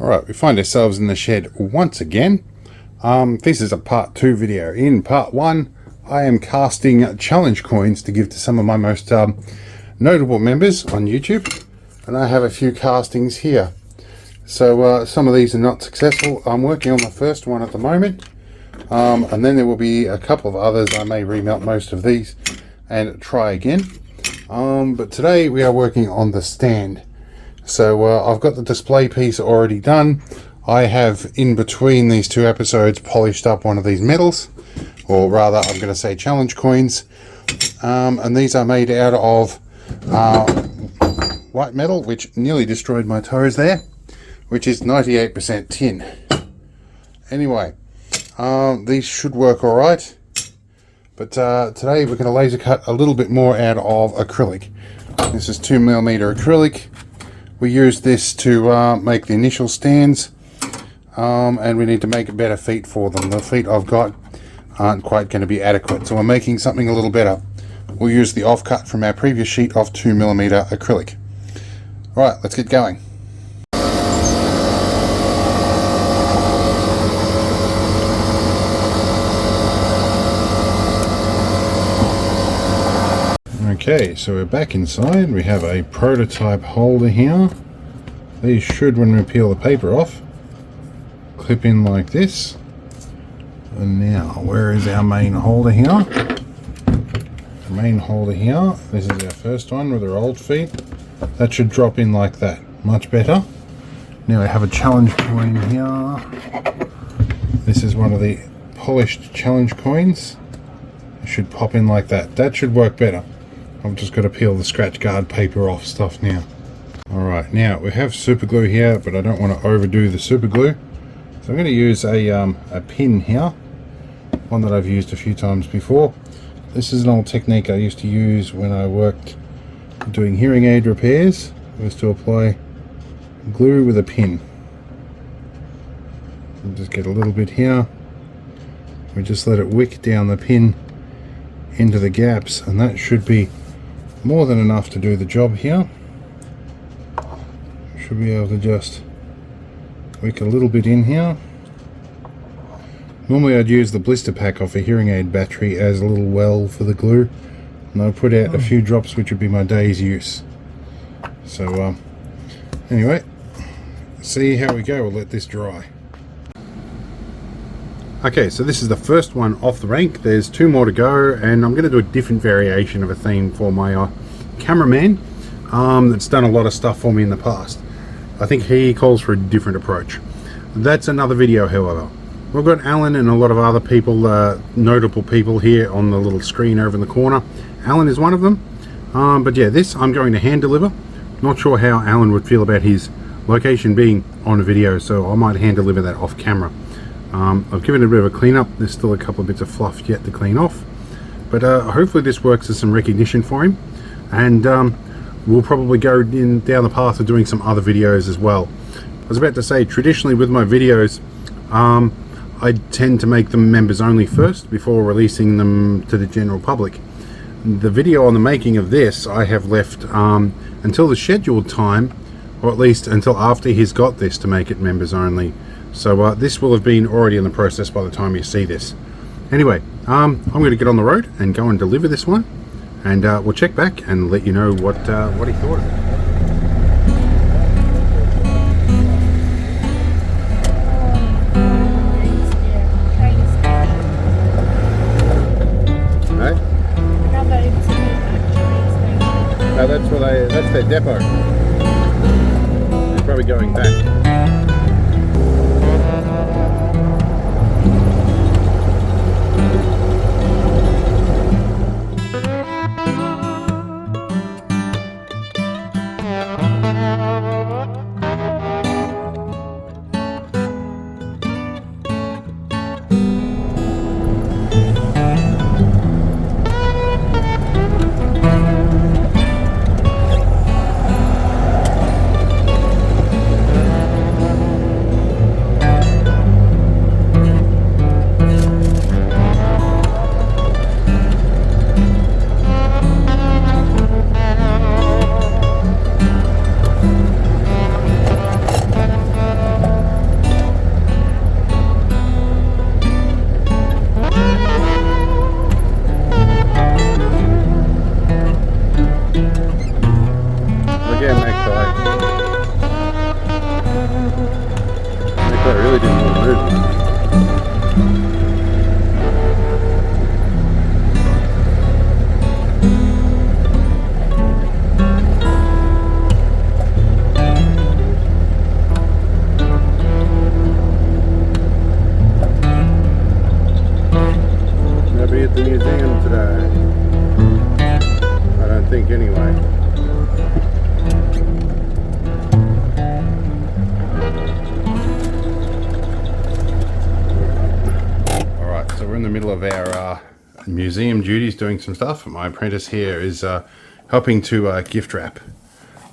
Alright, we find ourselves in the shed once again. This is a part 2 video. In part 1, I am casting challenge coins to give to some of my most notable members on YouTube. And I have a few castings here. So some of these are not successful. I'm working on the first one at the moment. And then there will be a couple of others. I may remelt most of these and try again. But today we are working on the stand. So I've got the display piece already done. I have, in between these two episodes, polished up one of these medals, or rather I'm going to say challenge coins, and these are made out of white metal, which nearly destroyed my toes there, which is 98% tin. Anyway, these should work alright, but today we're going to laser cut a little bit more out of acrylic. This is 2mm acrylic. We use this to make the initial stands, and we need to make better feet for them. The feet I've got aren't quite going to be adequate, so we're making something a little better. We'll use the offcut from our previous sheet of 2mm acrylic. Alright, let's get going. Okay, so we're back inside. We have a prototype holder here. These should, when we peel the paper off, clip in like this. And now, where is our main holder here? The main holder here, this is our first one with our old feet. That should drop in like that. Much better. Now I have a challenge coin here. This is one of the polished challenge coins. It should pop in like that. That should work better. I've just got to peel the scratch guard paper off stuff now. Alright, now we have super glue here, but I don't want to overdo the super glue. So I'm going to use a pin here, one that I've used a few times before. This is an old technique I used to use when I worked doing hearing aid repairs. It was to apply glue with a pin. And just get a little bit here. We just let it wick down the pin into the gaps, and that should be more than enough to do the job here. Should be able to just wick a little bit in here. Normally I'd use the blister pack off a hearing aid battery as a little well for the glue, and I'll put out a few drops, which would be my day's use. So anyway, see how we go. We'll let this dry. Okay, so this is the first one off the rank. There's 2 more to go, and I'm going to do a different variation of a theme for my cameraman that's done a lot of stuff for me in the past. I think he calls for a different approach. That's another video, however. We've got Alan and a lot of other people, notable people here on the little screen over in the corner. Alan is one of them. But yeah, this I'm going to hand deliver. Not sure how Alan would feel about his location being on a video, so I might hand deliver that off camera. I've given it a bit of a clean up. There's still a couple of bits of fluff yet to clean off, but hopefully this works as some recognition for him, and we'll probably go down the path of doing some other videos as well. I was about to say, traditionally with my videos, I tend to make them members only first before releasing them to the general public. The video on the making of this I have left until the scheduled time, or at least until after he's got this, to make it members only. So this will have been already in the process by the time you see this. Anyway, I'm going to get on the road and go and deliver this one, and we'll check back and let you know what he thought of it. Right? No, that's their depot. They're probably going back. I really didn't want to move. Nobody at the museum today. I don't think anyway. So we're in the middle of our museum duties, doing some stuff. My apprentice here is helping to gift wrap.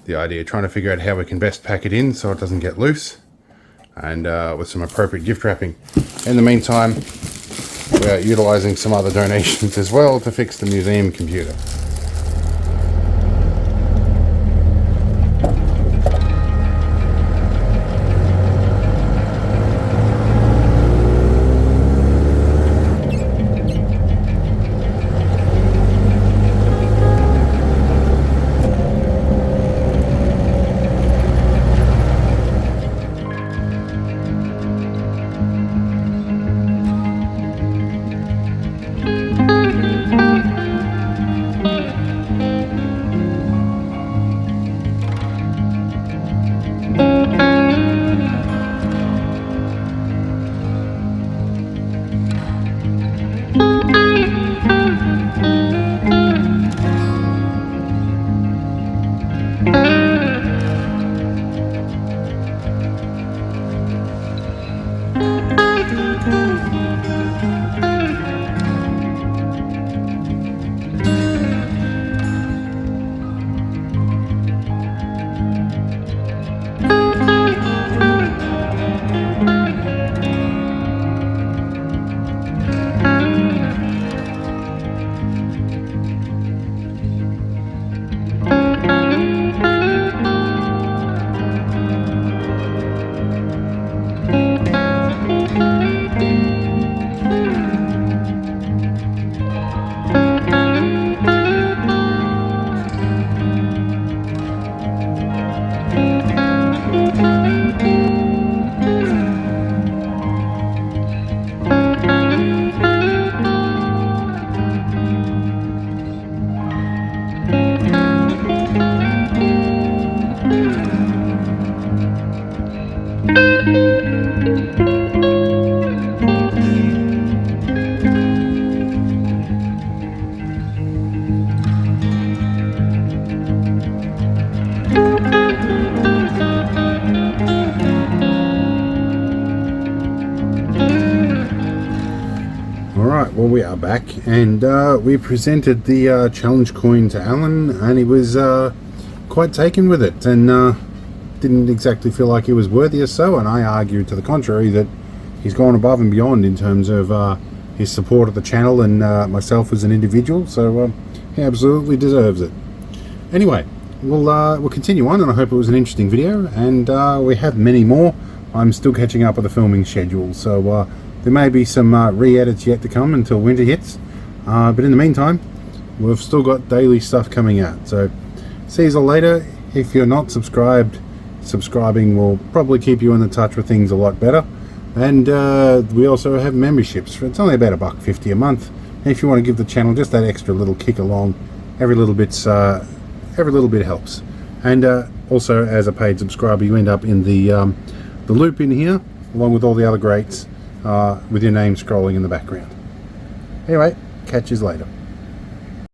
The idea, trying to figure out how we can best pack it in so it doesn't get loose, and with some appropriate gift wrapping. In the meantime, we are utilising some other donations as well to fix the museum computer. Alright, well, we are back, and we presented the challenge coin to Alan, and he was quite taken with it, and didn't exactly feel like he was worthy or so, and I argued to the contrary that he's gone above and beyond in terms of his support of the channel and myself as an individual, so he absolutely deserves it. Anyway, we'll continue on, and I hope it was an interesting video, and we have many more. I'm still catching up with the filming schedule, so there may be some re-edits yet to come until winter hits, but in the meantime, we've still got daily stuff coming out. So see you all later. If you're not subscribed, subscribing will probably keep you in the touch with things a lot better. And we also have memberships. It's only about $1.50 a month. And if you want to give the channel just that extra little kick along, every little bit helps. And also, as a paid subscriber, you end up in the loop in here, along with all the other greats, with your name scrolling in the background. Anyway, catch you later.